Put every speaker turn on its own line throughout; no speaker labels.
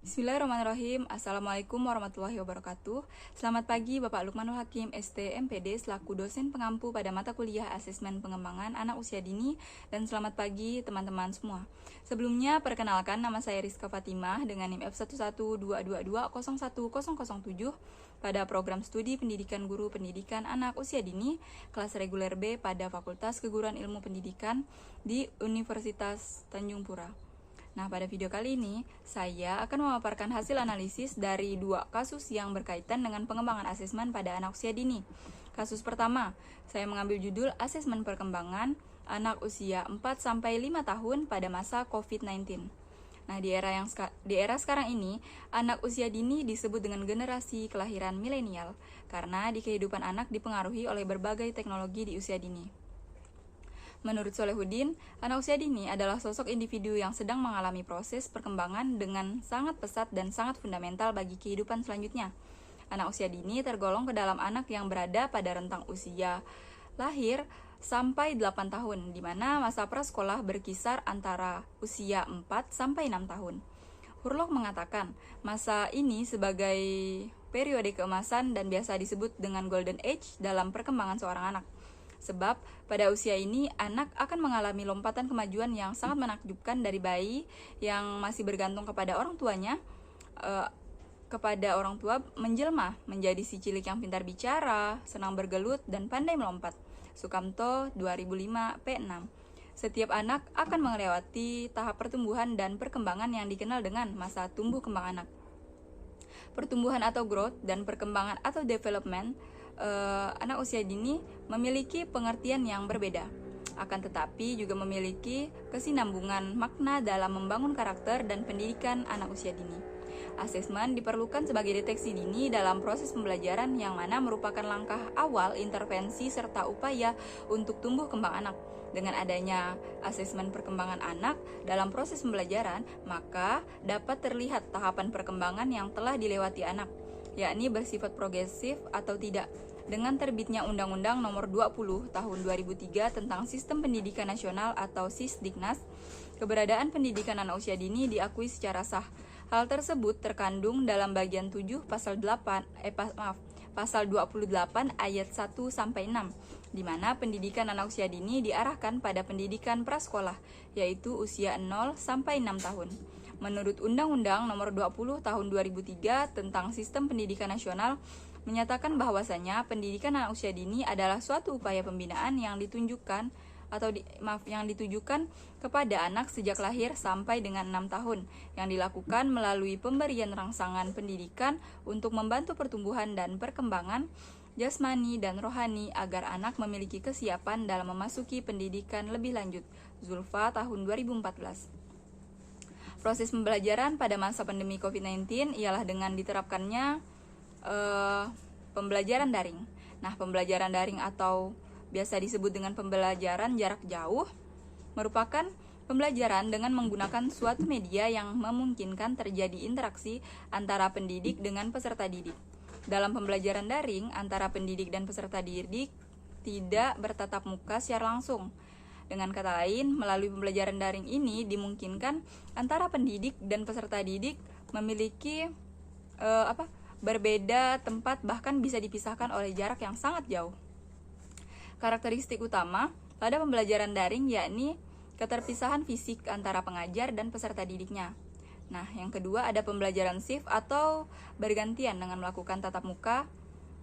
Bismillahirrahmanirrahim. Assalamualaikum warahmatullahi wabarakatuh. Selamat pagi Bapak Lukmanul Hakim, ST MPD, selaku dosen pengampu pada mata kuliah Asesmen Pengembangan Anak Usia Dini, dan selamat pagi teman-teman semua. Sebelumnya, perkenalkan, nama saya Rizka Fatimah dengan NIM F11222010007 pada program studi Pendidikan Guru Pendidikan Anak Usia Dini, kelas reguler B pada Fakultas Keguruan Ilmu Pendidikan di Universitas Tanjung Pura. Nah, pada video kali ini, saya akan memaparkan hasil analisis dari dua kasus yang berkaitan dengan pengembangan asesmen pada anak usia dini. Kasus pertama, saya mengambil judul Asesmen Perkembangan Anak Usia 4-5 tahun pada masa COVID-19. Nah, di era sekarang ini, anak usia dini disebut dengan generasi kelahiran milenial, karena di kehidupan anak dipengaruhi oleh berbagai teknologi di usia dini. Menurut Solehuddin, anak usia dini adalah sosok individu yang sedang mengalami proses perkembangan dengan sangat pesat dan sangat fundamental bagi kehidupan selanjutnya. Anak usia dini tergolong ke dalam anak yang berada pada rentang usia lahir sampai 8 tahun, di mana masa prasekolah berkisar antara usia 4-6 tahun. Hurlok mengatakan, masa ini sebagai periode keemasan dan biasa disebut dengan golden age dalam perkembangan seorang anak. Sebab pada usia ini anak akan mengalami lompatan kemajuan yang sangat menakjubkan dari bayi yang masih bergantung kepada orang tuanya, kepada orang tua menjelma menjadi si cilik yang pintar bicara, senang bergelut, dan pandai melompat. Sukamto 2005 P6. Setiap anak akan melewati tahap pertumbuhan dan perkembangan yang dikenal dengan masa tumbuh kembang anak. Pertumbuhan atau growth dan perkembangan atau development anak usia dini memiliki pengertian yang berbeda, akan tetapi juga memiliki kesinambungan makna dalam membangun karakter dan pendidikan anak usia dini. Asesmen diperlukan sebagai deteksi dini dalam proses pembelajaran yang mana merupakan langkah awal intervensi serta upaya untuk tumbuh kembang anak. Dengan adanya asesmen perkembangan anak dalam proses pembelajaran, maka dapat terlihat tahapan perkembangan yang telah dilewati anak, yakni bersifat progresif atau tidak. Dengan terbitnya Undang-Undang Nomor 20 Tahun 2003 tentang Sistem Pendidikan Nasional atau Sisdiknas, keberadaan pendidikan anak usia dini diakui secara sah. Hal tersebut terkandung dalam bagian 7 pasal 28 ayat 1 sampai 6, di mana pendidikan anak usia dini diarahkan pada pendidikan prasekolah, yaitu usia 0 sampai 6 tahun. Menurut Undang-Undang Nomor 20 Tahun 2003 tentang Sistem Pendidikan Nasional, menyatakan bahwasanya pendidikan anak usia dini adalah suatu upaya pembinaan yang ditujukan kepada anak sejak lahir sampai dengan 6 tahun, yang dilakukan melalui pemberian rangsangan pendidikan untuk membantu pertumbuhan dan perkembangan jasmani dan rohani agar anak memiliki kesiapan dalam memasuki pendidikan lebih lanjut. Zulfa tahun 2014. Proses pembelajaran pada masa pandemi COVID-19 ialah dengan diterapkannya pembelajaran daring. Nah, pembelajaran daring atau biasa disebut dengan pembelajaran jarak jauh merupakan pembelajaran dengan menggunakan suatu media yang memungkinkan terjadi interaksi antara pendidik dengan peserta didik. Dalam pembelajaran daring, antara pendidik dan peserta didik tidak bertatap muka secara langsung. Dengan kata lain, melalui pembelajaran daring ini dimungkinkan antara pendidik dan peserta didik memiliki berbeda tempat, bahkan bisa dipisahkan oleh jarak yang sangat jauh. Karakteristik utama pada pembelajaran daring yakni keterpisahan fisik antara pengajar dan peserta didiknya. Nah, yang kedua ada pembelajaran shift atau bergantian dengan melakukan tatap muka.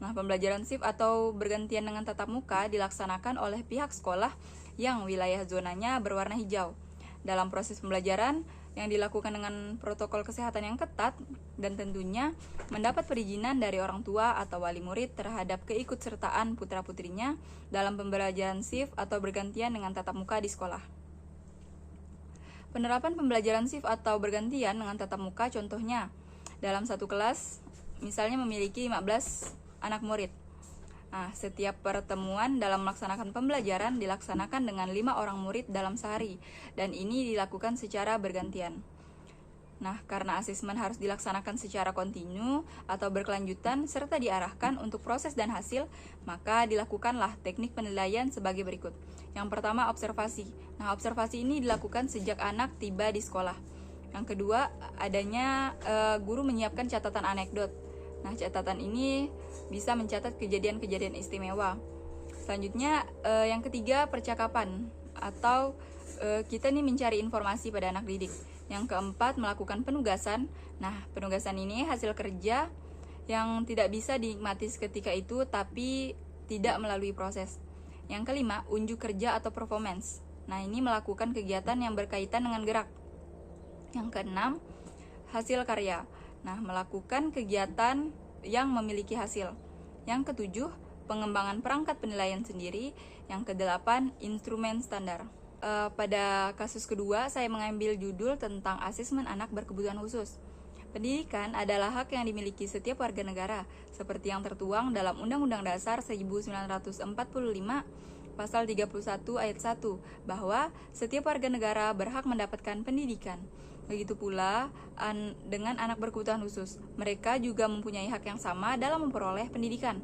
Nah, pembelajaran shift atau bergantian dengan tatap muka dilaksanakan oleh pihak sekolah yang wilayah zonanya berwarna hijau. Dalam proses pembelajaran yang dilakukan dengan protokol kesehatan yang ketat dan tentunya mendapat perizinan dari orang tua atau wali murid terhadap keikutsertaan putra-putrinya dalam pembelajaran shift atau bergantian dengan tatap muka di sekolah. Penerapan pembelajaran shift atau bergantian dengan tatap muka contohnya dalam satu kelas misalnya memiliki 15 anak murid. Nah, setiap pertemuan dalam melaksanakan pembelajaran dilaksanakan dengan 5 orang murid dalam sehari, dan ini dilakukan secara bergantian. Nah, karena asesmen harus dilaksanakan secara kontinu atau berkelanjutan serta diarahkan untuk proses dan hasil, maka dilakukanlah teknik penilaian sebagai berikut. Yang pertama, observasi. Nah, observasi ini dilakukan sejak anak tiba di sekolah. Yang kedua, adanya guru menyiapkan catatan anekdot. Nah, catatan ini bisa mencatat kejadian-kejadian istimewa. Selanjutnya, yang ketiga, percakapan atau kita nih mencari informasi pada anak didik. Yang keempat, melakukan penugasan. Nah, penugasan ini hasil kerja yang tidak bisa dinikmati seketika itu tapi tidak melalui proses. Yang kelima, unjuk kerja atau performance. Nah, ini melakukan kegiatan yang berkaitan dengan gerak. Yang keenam, hasil karya. Nah, melakukan kegiatan yang memiliki hasil. Yang ketujuh, pengembangan perangkat penilaian sendiri. Yang kedelapan, instrumen standar. Pada kasus kedua, saya mengambil judul tentang asesmen anak berkebutuhan khusus. Pendidikan adalah hak yang dimiliki setiap warga negara, seperti yang tertuang dalam Undang-Undang Dasar 1945, Pasal 31 ayat 1, bahwa setiap warga negara berhak mendapatkan pendidikan. Begitu pula dengan anak berkebutuhan khusus. Mereka juga mempunyai hak yang sama dalam memperoleh pendidikan.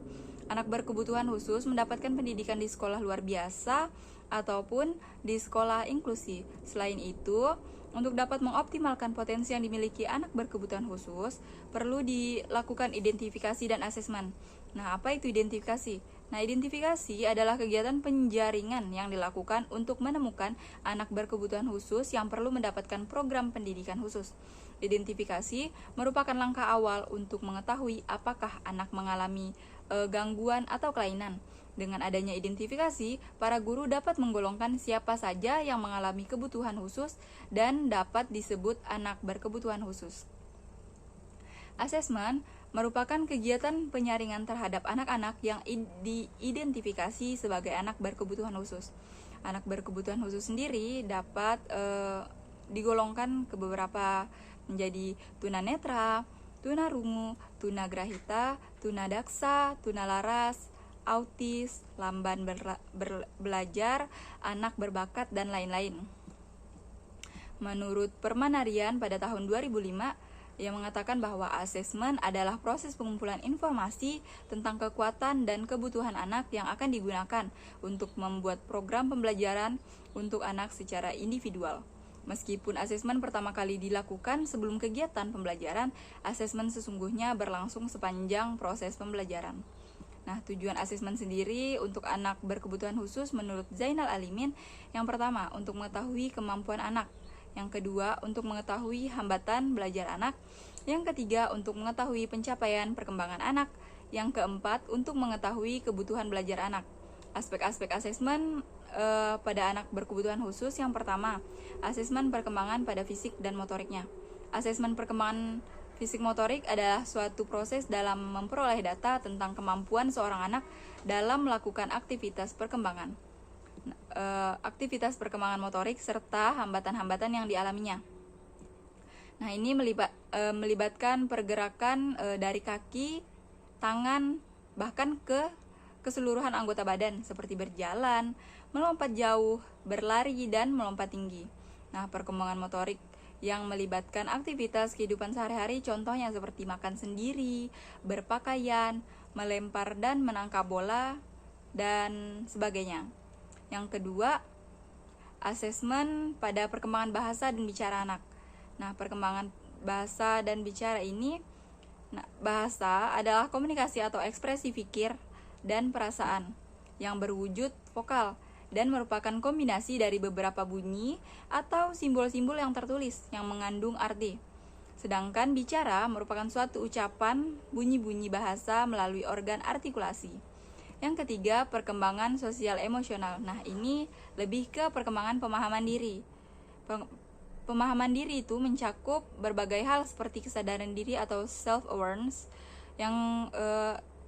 Anak berkebutuhan khusus mendapatkan pendidikan di sekolah luar biasa ataupun di sekolah inklusi. Selain itu, untuk dapat mengoptimalkan potensi yang dimiliki anak berkebutuhan khusus, perlu dilakukan identifikasi dan asesmen. Nah, apa itu identifikasi? Nah, identifikasi adalah kegiatan penjaringan yang dilakukan untuk menemukan anak berkebutuhan khusus yang perlu mendapatkan program pendidikan khusus. Identifikasi merupakan langkah awal untuk mengetahui apakah anak mengalami gangguan atau kelainan. Dengan adanya identifikasi, para guru dapat menggolongkan siapa saja yang mengalami kebutuhan khusus dan dapat disebut anak berkebutuhan khusus. Asesmen merupakan kegiatan penyaringan terhadap anak-anak yang diidentifikasi sebagai anak berkebutuhan khusus. Anak berkebutuhan khusus sendiri dapat digolongkan ke beberapa menjadi tunanetra, tunarungu, tunagrahita, tunadaksa, tunalaras, autis, lamban belajar, anak berbakat, dan lain-lain. Menurut Permanarian pada tahun 2005, yang mengatakan bahwa asesmen adalah proses pengumpulan informasi tentang kekuatan dan kebutuhan anak yang akan digunakan untuk membuat program pembelajaran untuk anak secara individual. Meskipun asesmen pertama kali dilakukan sebelum kegiatan pembelajaran, asesmen sesungguhnya berlangsung sepanjang proses pembelajaran. Nah, tujuan asesmen sendiri untuk anak berkebutuhan khusus menurut Zainal Alimin, yang pertama, untuk mengetahui kemampuan anak. Yang kedua, untuk mengetahui hambatan belajar anak. Yang ketiga, untuk mengetahui pencapaian perkembangan anak. Yang keempat, untuk mengetahui kebutuhan belajar anak. Aspek-aspek asesmen pada anak berkebutuhan khusus. Yang pertama, asesmen perkembangan pada fisik dan motoriknya. Asesmen perkembangan fisik motorik adalah suatu proses dalam memperoleh data tentang kemampuan seorang anak dalam melakukan aktivitas perkembangan. Aktivitas perkembangan motorik serta hambatan-hambatan yang dialaminya. Nah, ini melibatkan pergerakan dari kaki, tangan, bahkan ke keseluruhan anggota badan seperti berjalan, melompat jauh, berlari, dan melompat tinggi. Nah, perkembangan motorik yang melibatkan aktivitas kehidupan sehari-hari contohnya seperti makan sendiri, berpakaian, melempar dan menangkap bola, dan sebagainya. Yang kedua, asesmen pada perkembangan bahasa dan bicara anak. Nah, perkembangan bahasa dan bicara ini, bahasa adalah komunikasi atau ekspresi pikir dan perasaan yang berwujud vokal dan merupakan kombinasi dari beberapa bunyi atau simbol-simbol yang tertulis yang mengandung arti. Sedangkan bicara merupakan suatu ucapan bunyi-bunyi bahasa melalui organ artikulasi. Yang ketiga, perkembangan sosial emosional. Nah, ini lebih ke perkembangan pemahaman diri. Pemahaman diri itu mencakup berbagai hal seperti kesadaran diri atau self-awareness. Yang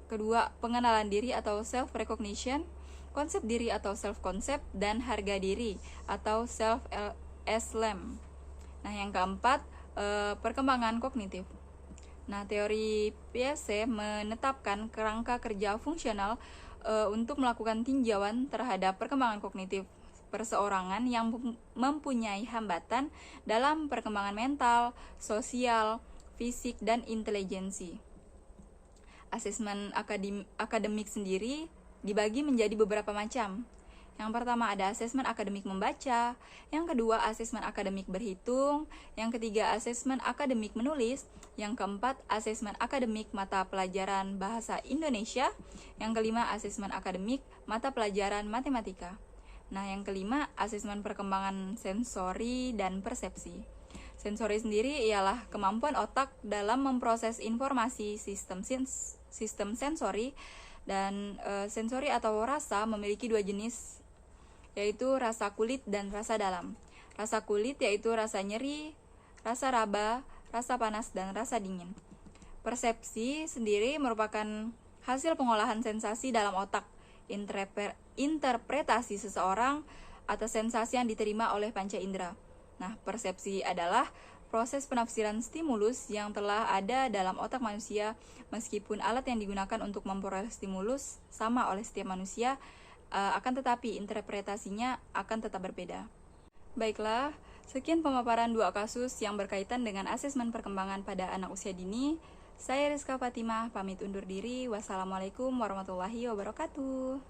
kedua, pengenalan diri atau self-recognition, konsep diri atau self-concept, dan harga diri atau self-esteem. Nah, yang keempat, perkembangan kognitif. Nah, teori Piaget menetapkan kerangka kerja fungsional untuk melakukan tinjauan terhadap perkembangan kognitif perseorangan yang mempunyai hambatan dalam perkembangan mental, sosial, fisik, dan intelijensi. Asesmen akademik sendiri dibagi menjadi beberapa macam. Yang pertama ada asesmen akademik membaca, yang kedua asesmen akademik berhitung, yang ketiga asesmen akademik menulis, yang keempat asesmen akademik mata pelajaran bahasa Indonesia, yang kelima asesmen akademik mata pelajaran matematika. Nah, yang kelima asesmen perkembangan sensori dan persepsi. Sensori sendiri ialah kemampuan otak dalam memproses informasi. Sistem sensori dan sensori atau rasa memiliki dua jenis, yaitu rasa kulit dan rasa dalam. Rasa kulit yaitu rasa nyeri, rasa raba, rasa panas, dan rasa dingin. Persepsi sendiri merupakan hasil pengolahan sensasi dalam otak, interpretasi seseorang atas sensasi yang diterima oleh panca indera. Nah, persepsi adalah proses penafsiran stimulus yang telah ada dalam otak manusia, meskipun alat yang digunakan untuk memperoleh stimulus sama oleh setiap manusia, akan tetapi interpretasinya akan tetap berbeda. Baiklah, sekian pemaparan dua kasus yang berkaitan dengan asesmen perkembangan pada anak usia dini. Saya Rizka Fatimah, pamit undur diri. Wassalamualaikum warahmatullahi wabarakatuh.